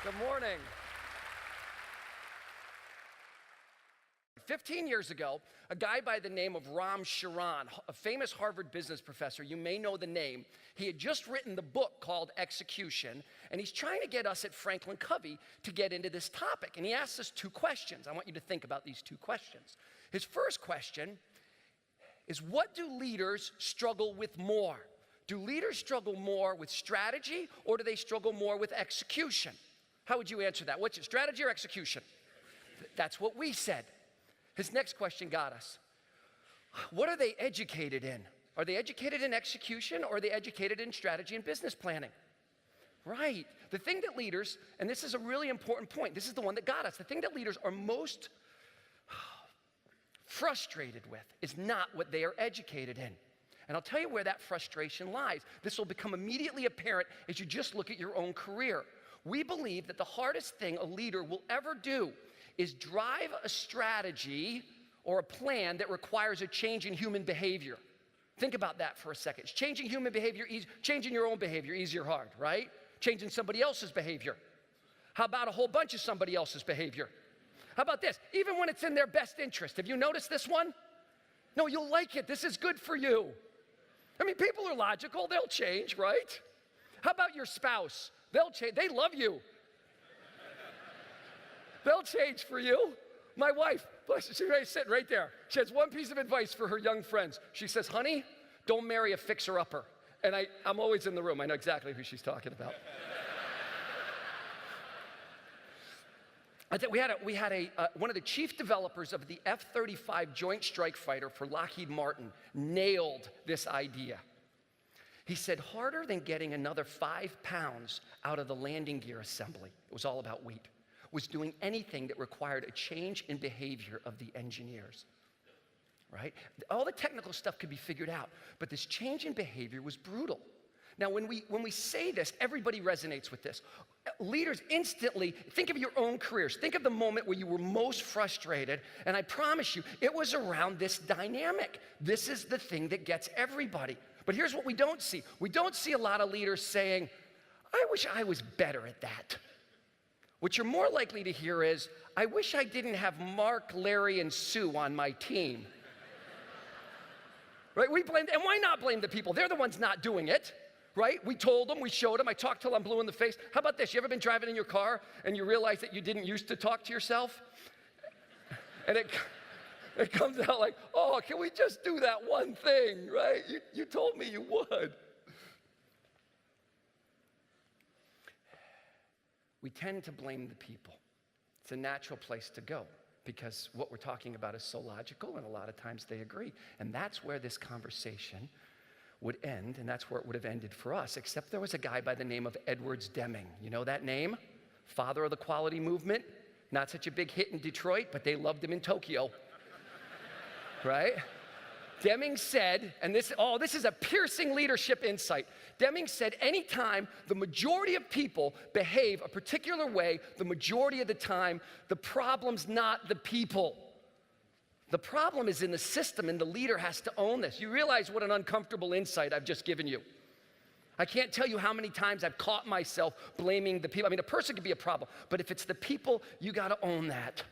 Good morning. 15 years ago, a guy by the name of Ram Charan, a famous Harvard business professor, you may know the name, he had just written the book called Execution, and he's trying to get us at Franklin Covey to get into this topic. And he asks us two questions. I want you to think about these two questions. His first question is, what do leaders struggle with more? Do leaders struggle more with strategy, or do they struggle more with execution? How would you answer that? What's it, strategy or execution? That's what we said. His next question got us. What are they educated in? Are they educated in execution, or are they educated in strategy and business planning? Right. The thing that leaders, and this is a really important point, this is the one that got us, the thing that leaders are most frustrated with is not what they are educated in. And I'll tell you where that frustration lies. This will become immediately apparent as you just look at your own career. We believe that the hardest thing a leader will ever do is drive a strategy or a plan that requires a change in human behavior. Think about that for a second. Is changing human behavior, changing your own behavior, easy or hard, right? Changing somebody else's behavior. How about a whole bunch of somebody else's behavior? How about this? Even when it's in their best interest. Have you noticed this one? No, you'll like it. This is good for you. I mean, people are logical. They'll change, right? How about your spouse? They'll change. They love you. They'll change for you. My wife, she's sitting right there. She has one piece of advice for her young friends. She says, honey, don't marry a fixer-upper. And I'm always in the room. I know exactly who she's talking about. We had one of the chief developers of the F-35 Joint Strike Fighter for Lockheed Martin nailed this idea. He said, harder than getting another 5 pounds out of the landing gear assembly, it was all about weight, was doing anything that required a change in behavior of the engineers, right? All the technical stuff could be figured out, but this change in behavior was brutal. Now, when we say this, everybody resonates with this. Leaders instantly, think of your own careers. Think of the moment where you were most frustrated, and I promise you, it was around this dynamic. This is the thing that gets everybody. But here's what we don't see. We don't see a lot of leaders saying, I wish I was better at that. What you're more likely to hear is, I wish I didn't have Mark, Larry, and Sue on my team. Right? We blame, and why not blame the people? They're the ones not doing it. Right? We told them, we showed them, I talked till I'm blue in the face. How about this? You ever been driving in your car and you realize that you didn't used to talk to yourself? And it comes out like, oh, can we just do that one thing, right? You told me you would. We tend to blame the people. It's a natural place to go because what we're talking about is so logical, and a lot of times they agree. And that's where this conversation would end, and that's where it would have ended for us, except there was a guy by the name of Edwards Deming. You know that name? Father of the quality movement. Not such a big hit in Detroit, but they loved him in Tokyo. Right? Deming said, and this is a piercing leadership insight. Deming said, anytime the majority of people behave a particular way, the majority of the time, the problem's not the people. The problem is in the system, and the leader has to own this. You realize what an uncomfortable insight I've just given you. I can't tell you how many times I've caught myself blaming the people. I mean, a person could be a problem, but if it's the people, you got to own that.